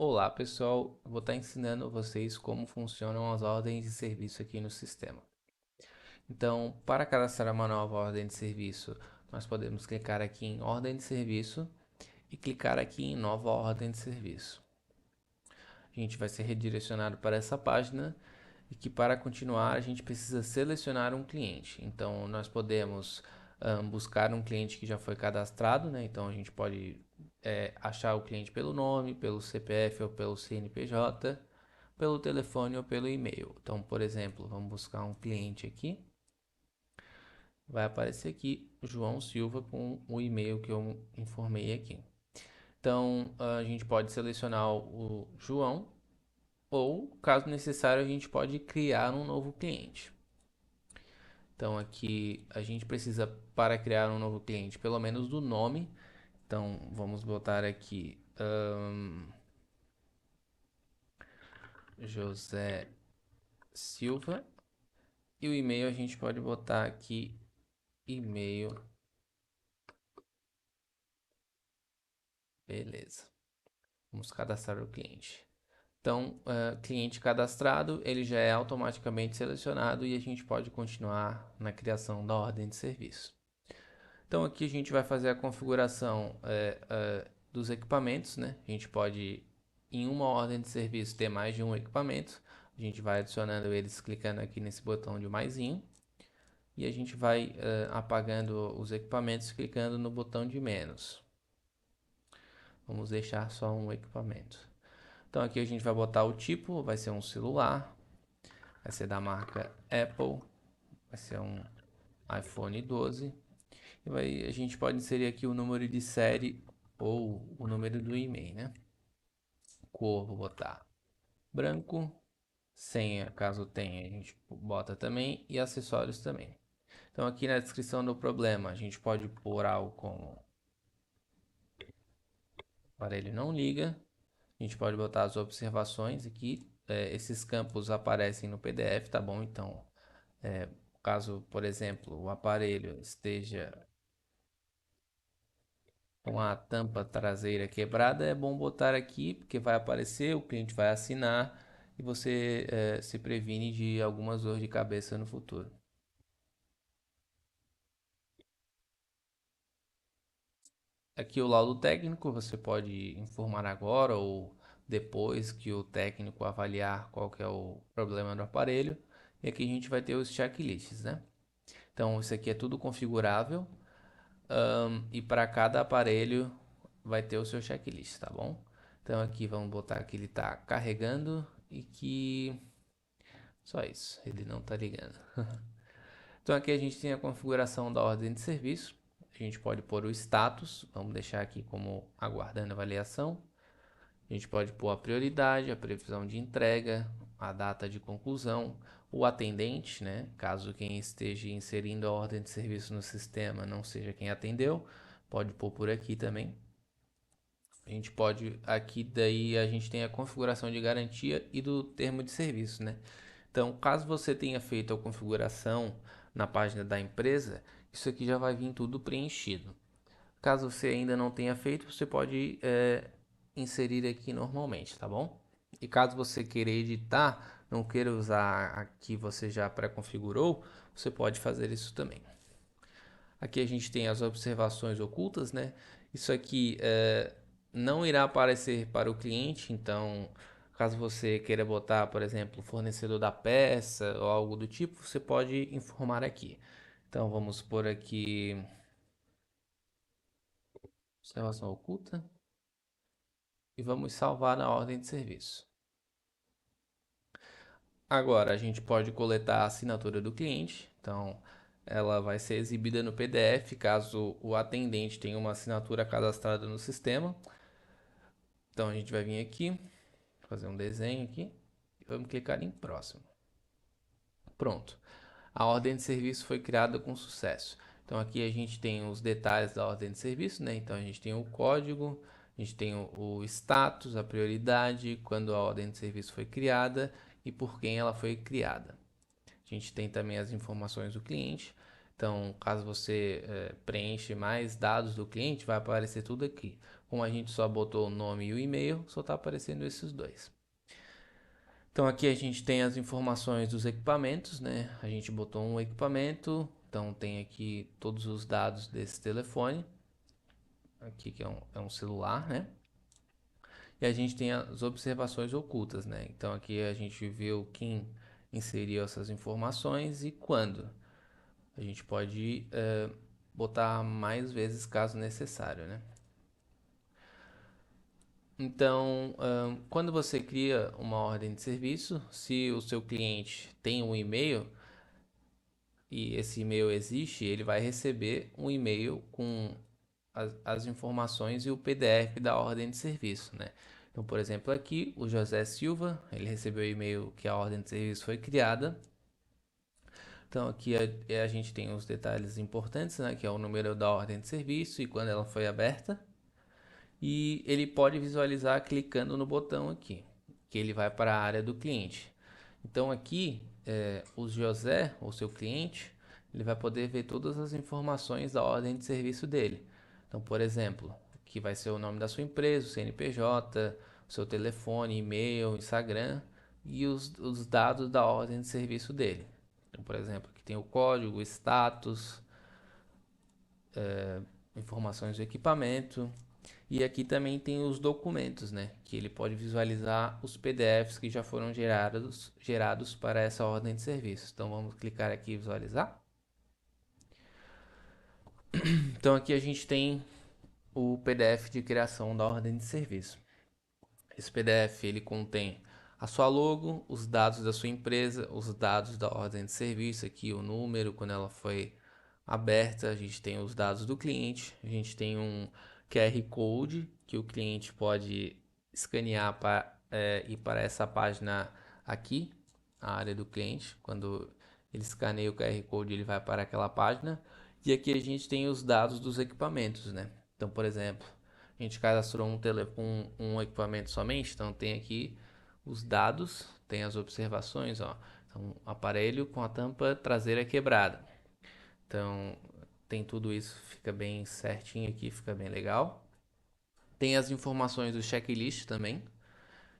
Olá pessoal, eu vou estar ensinando vocês como funcionam as ordens de serviço aqui no sistema. Então, para cadastrar uma nova ordem de serviço, nós podemos clicar aqui em ordem de serviço e clicar aqui em nova ordem de serviço. A gente vai ser redirecionado para essa página e que para continuar a gente precisa selecionar um cliente. Então, nós podemos buscar um cliente que já foi cadastrado, né? Então, a gente pode achar o cliente pelo nome, pelo CPF ou pelo CNPJ, pelo telefone ou pelo e-mail. Então, por exemplo, vamos buscar um cliente aqui. Vai aparecer aqui João Silva com o e-mail que eu informei aqui. Então, a gente pode selecionar o João ou, caso necessário, a gente pode criar um novo cliente. Então, aqui a gente precisa, para criar um novo cliente, pelo menos do nome. Então, vamos botar aqui José Silva. E o e-mail a gente pode botar aqui e-mail. Beleza. Vamos cadastrar o cliente. Então, cliente cadastrado, ele já é automaticamente selecionado e a gente pode continuar na criação da ordem de serviço. Então, aqui a gente vai fazer a configuração dos equipamentos, né? A gente pode, em uma ordem de serviço, ter mais de um equipamento. A gente vai adicionando eles clicando aqui nesse botão de maisinho. E a gente vai apagando os equipamentos clicando no botão de menos. Vamos deixar só um equipamento. Então aqui a gente vai botar o tipo, vai ser um celular, vai ser da marca Apple, vai ser um iPhone 12. A gente pode inserir aqui o número de série ou o número do e-mail, né? Cor, vou botar branco, senha, caso tenha, a gente bota também e acessórios também. Então aqui na descrição do problema a gente pode pôr algo como aparelho não liga. A gente pode botar as observações aqui. Esses campos aparecem no PDF, tá bom? Então, caso, por exemplo, o aparelho esteja com a tampa traseira quebrada, é bom botar aqui, porque vai aparecer, o cliente vai assinar e você se previne de algumas dores de cabeça no futuro. Aqui o laudo técnico, você pode informar agora ou depois que o técnico avaliar qual que é o problema do aparelho. E aqui a gente vai ter os checklists, né? Então, isso aqui é tudo configurável. E para cada aparelho vai ter o seu checklist, tá bom? Então aqui vamos botar que ele está carregando e que só isso, ele não está ligando. Então aqui a gente tem a configuração da ordem de serviço. A gente pode pôr o status, vamos deixar aqui como aguardando avaliação. A gente pode pôr a prioridade, a previsão de entrega, a data de conclusão, o atendente, né? Caso quem esteja inserindo a ordem de serviço no sistema não seja quem atendeu, pode pôr por aqui também. A gente pode, aqui daí a gente tem a configuração de garantia e do termo de serviço, né? Então, caso você tenha feito a configuração na página da empresa, isso aqui já vai vir tudo preenchido. Caso você ainda não tenha feito, você pode inserir aqui normalmente, tá bom? E caso você queira editar, não queira usar a que você já pré-configurou, você pode fazer isso também. Aqui a gente tem as observações ocultas, né? Isso aqui não irá aparecer para o cliente, então caso você queira botar, por exemplo, o fornecedor da peça ou algo do tipo, você pode informar aqui. Então vamos por aqui observação oculta e vamos salvar a ordem de serviço. Agora a gente pode coletar a assinatura do cliente, então ela vai ser exibida no PDF caso o atendente tenha uma assinatura cadastrada no sistema. Então a gente vai vir aqui, fazer um desenho aqui e vamos clicar em próximo. Pronto. A ordem de serviço foi criada com sucesso. Então aqui a gente tem os detalhes da ordem de serviço, né? Então a gente tem o código, a gente tem o status, a prioridade, quando a ordem de serviço foi criada e por quem ela foi criada. A gente tem também as informações do cliente. Então, caso você preenche mais dados do cliente, vai aparecer tudo aqui. Como a gente só botou o nome e o e-mail, só está aparecendo esses dois. Então aqui a gente tem as informações dos equipamentos, né? A gente botou um equipamento, então tem aqui todos os dados desse telefone, aqui que é um celular, né? E a gente tem as observações ocultas, né? Então aqui a gente viu quem inseriu essas informações e quando. A gente pode botar mais vezes caso necessário, né? Então, quando você cria uma ordem de serviço, se o seu cliente tem um e-mail e esse e-mail existe, ele vai receber um e-mail com as informações e o PDF da ordem de serviço, né? Então, por exemplo, aqui o José Silva, ele recebeu o e-mail que a ordem de serviço foi criada. Então, aqui a gente tem os detalhes importantes, né? Que é o número da ordem de serviço e quando ela foi aberta. E ele pode visualizar clicando no botão aqui, que ele vai para a área do cliente. Então aqui, o José, o seu cliente, ele vai poder ver todas as informações da ordem de serviço dele. Então, por exemplo, aqui vai ser o nome da sua empresa, o CNPJ, o seu telefone, e-mail, Instagram e os dados da ordem de serviço dele. Então, por exemplo, aqui tem o código, o status, informações do equipamento. E aqui também tem os documentos, né? Que ele pode visualizar os PDFs que já foram gerados para essa ordem de serviço. Então vamos clicar aqui e visualizar. Então aqui a gente tem o PDF de criação da ordem de serviço. Esse PDF ele contém a sua logo, os dados da sua empresa, os dados da ordem de serviço, aqui o número, quando ela foi aberta, a gente tem os dados do cliente, a gente tem um QR Code que o cliente pode escanear para ir para essa página aqui, a área do cliente. Quando ele escaneia o QR Code, ele vai para aquela página. E aqui a gente tem os dados dos equipamentos, né? Então, por exemplo, a gente cadastrou um equipamento somente, então tem aqui os dados, tem as observações, ó. Então, aparelho com a tampa traseira quebrada. Então, tem tudo isso, fica bem certinho aqui, fica bem legal. Tem as informações do checklist também.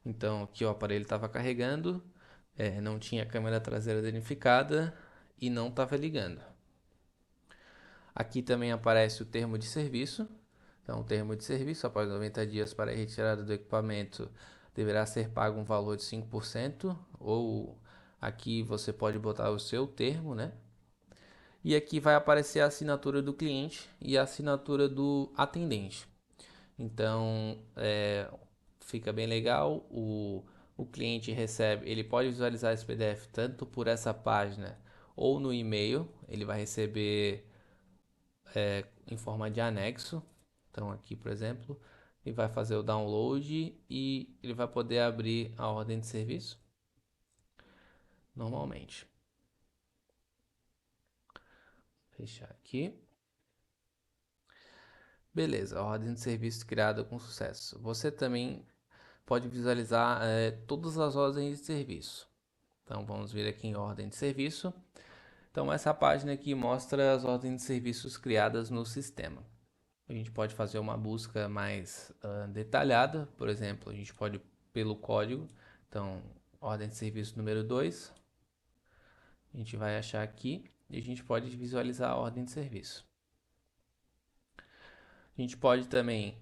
Então, aqui o aparelho estava carregando, não tinha câmera traseira danificada e não estava ligando. Aqui também aparece o termo de serviço. Então, o termo de serviço, após 90 dias para a retirada do equipamento, deverá ser pago um valor de 5%, ou aqui você pode botar o seu termo, né? E aqui vai aparecer a assinatura do cliente e a assinatura do atendente. Então, fica bem legal. O cliente recebe, ele pode visualizar esse PDF tanto por essa página ou no e-mail. Ele vai receber em forma de anexo. Então, aqui, por exemplo, ele vai fazer o download e ele vai poder abrir a ordem de serviço normalmente. Fechar aqui. Beleza, a ordem de serviço criada com sucesso. Você também pode visualizar todas as ordens de serviço. Então vamos vir aqui em ordem de serviço. Então essa página aqui mostra as ordens de serviços criadas no sistema. A gente pode fazer uma busca mais detalhada, por exemplo, a gente pode pelo código. Então, ordem de serviço número 2, a gente vai achar aqui e a gente pode visualizar a ordem de serviço. A gente pode também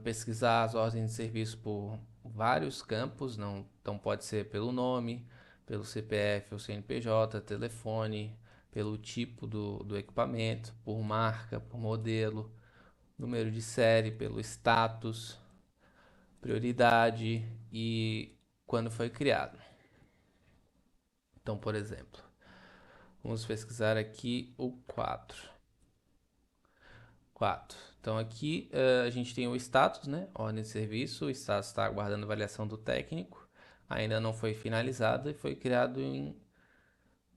pesquisar as ordens de serviço por vários campos, não, então pode ser pelo nome, pelo CPF ou CNPJ, telefone, pelo tipo do equipamento, por marca, por modelo, número de série, pelo status, prioridade e quando foi criado. Então, por exemplo, vamos pesquisar aqui o 4. 4. Então aqui a gente tem o status, né? Ordem de serviço, o status está aguardando avaliação do técnico, ainda não foi finalizado e foi criado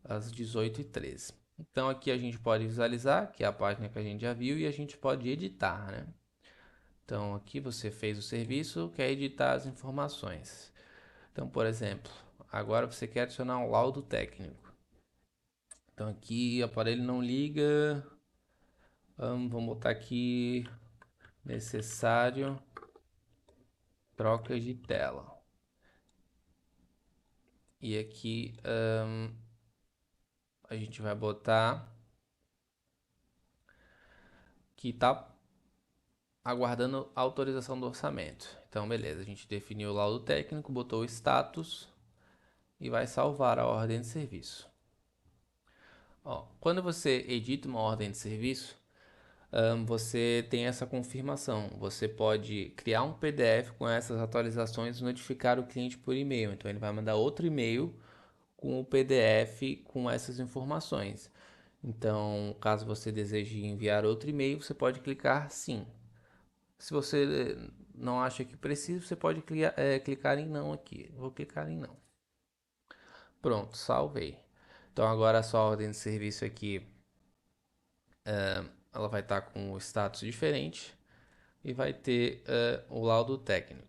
às 18h13. Então aqui a gente pode visualizar, que é a página que a gente já viu, e a gente pode editar, né? Então aqui você fez o serviço, quer editar as informações. Então, por exemplo, agora você quer adicionar um laudo técnico. Então aqui, aparelho não liga. Vamos botar aqui, necessário troca de tela. E aqui a gente vai botar que tá aguardando a autorização do orçamento. Então, beleza, a gente definiu o laudo técnico, botou o status e vai salvar a ordem de serviço. Ó, quando você edita uma ordem de serviço, você tem essa confirmação. Você pode criar um PDF com essas atualizações e notificar o cliente por e-mail. Então, ele vai mandar outro e-mail com o PDF com essas informações. Então, caso você deseje enviar outro e-mail, você pode clicar sim. Se você não acha que precisa, você pode clicar em não aqui. Vou clicar em não. Pronto, salvei. Então agora a sua ordem de serviço aqui, ela vai estar com o status diferente e vai ter o laudo técnico.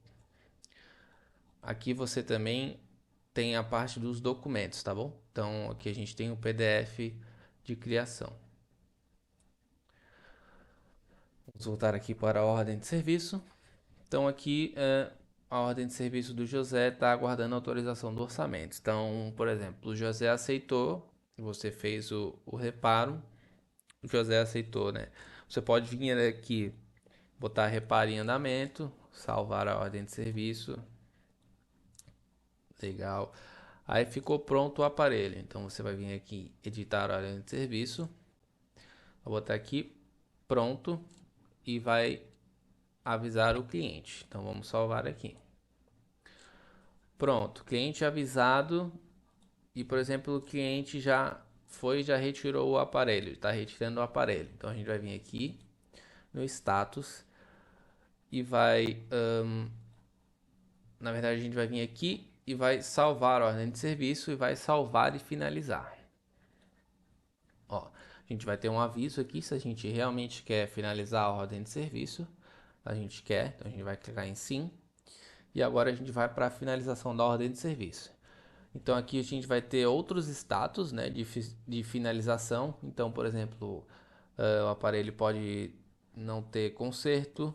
Aqui você também tem a parte dos documentos, tá bom? Então aqui a gente tem o PDF de criação. Vamos voltar aqui para a ordem de serviço. Então aqui a ordem de serviço do José está aguardando a autorização do orçamento. Então, por exemplo, o José aceitou, você fez o reparo, o José aceitou, né? Você pode vir aqui, botar reparo em andamento, salvar a ordem de serviço. Legal. Aí ficou pronto o aparelho. Então você vai vir aqui, editar a ordem de serviço. Vou botar aqui, pronto, e vai avisar o cliente. Então vamos salvar aqui. Pronto, cliente avisado. E, por exemplo, o cliente já retirou o aparelho, está retirando o aparelho. Então a gente vai vir aqui no status e vai, na verdade a gente vai vir aqui e vai salvar a ordem de serviço e vai salvar e finalizar. Ó, a gente vai ter um aviso aqui se a gente realmente quer finalizar a ordem de serviço. A gente quer, então a gente vai clicar em sim. E agora a gente vai para a finalização da ordem de serviço. Então aqui a gente vai ter outros status, né, de finalização. Então, por exemplo, o aparelho pode não ter conserto,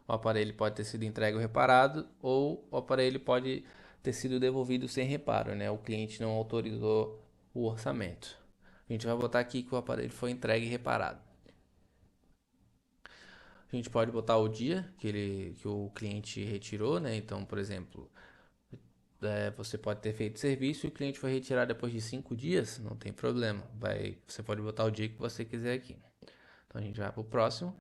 o aparelho pode ter sido entregue ou reparado, ou o aparelho pode ter sido devolvido sem reparo, né? O cliente não autorizou o orçamento. A gente vai botar aqui que o aparelho foi entregue e reparado. A gente pode botar o dia que o cliente retirou, né? Então, por exemplo, você pode ter feito serviço e o cliente foi retirar depois de 5 dias, não tem problema. Você pode botar o dia que você quiser aqui. Então a gente vai para o próximo.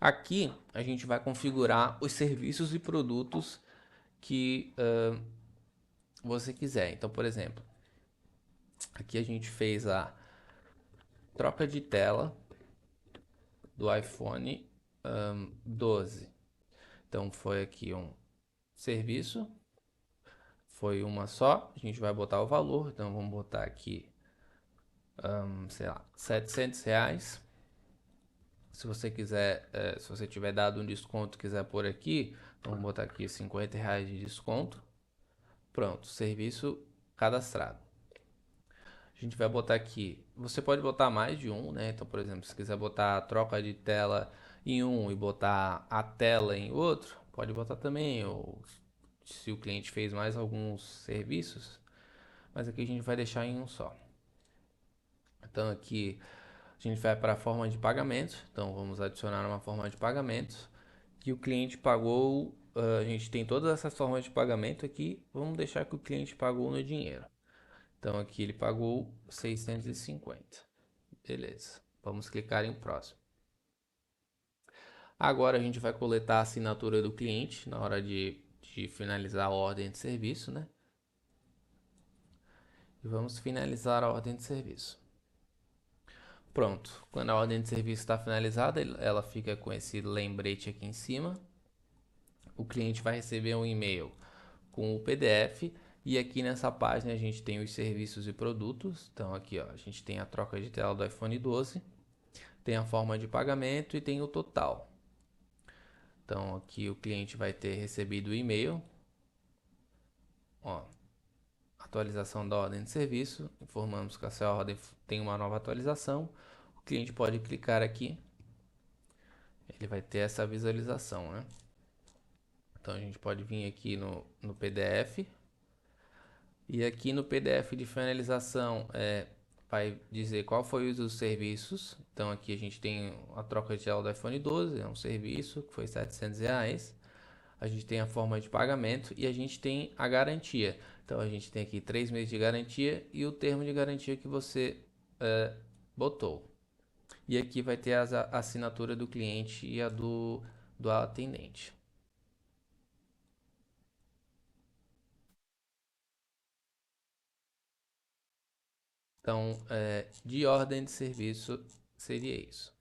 Aqui a gente vai configurar os serviços e produtos que você quiser. Então, por exemplo, aqui a gente fez a troca de tela do iPhone 12. Então foi aqui um serviço, foi uma só. A gente vai botar o valor, então vamos botar aqui, sei lá, R$ 700. Se você quiser, se você tiver dado um desconto, quiser pôr aqui, vamos botar aqui R$ 50 de desconto. Pronto, serviço cadastrado. A gente vai botar aqui, você pode botar mais de um, né? Então, por exemplo, se quiser botar a troca de tela em um e botar a tela em outro, pode botar também. Ou se o cliente fez mais alguns serviços, mas aqui a gente vai deixar em um só. Então aqui a gente vai para a forma de pagamento. Então vamos adicionar uma forma de pagamento que o cliente pagou. A gente tem todas essas formas de pagamento aqui. Vamos deixar que o cliente pagou no dinheiro. Então aqui ele pagou 650. Beleza. Vamos clicar em próximo. Agora a gente vai coletar a assinatura do cliente na hora de finalizar a ordem de serviço, né? E vamos finalizar a ordem de serviço. Pronto. Quando a ordem de serviço está finalizada, ela fica com esse lembrete aqui em cima. O cliente vai receber um e-mail com o PDF e aqui nessa página a gente tem os serviços e produtos. Então aqui ó, a gente tem a troca de tela do iPhone 12, tem a forma de pagamento e tem o total. Então aqui o cliente vai ter recebido o e-mail, ó, a atualização da ordem de serviço, informamos que essa ordem tem uma nova atualização. O cliente pode clicar aqui, ele vai ter essa visualização, né? Então a gente pode vir aqui no PDF, e aqui no PDF de finalização vai dizer qual foi os serviços. Então aqui a gente tem a troca de tela do iPhone 12, é um serviço que foi R$ 700. A gente tem a forma de pagamento e a gente tem a garantia. Então a gente tem aqui 3 meses de garantia e o termo de garantia que você botou. E aqui vai ter a assinatura do cliente e a do atendente. Então, de ordem de serviço seria isso.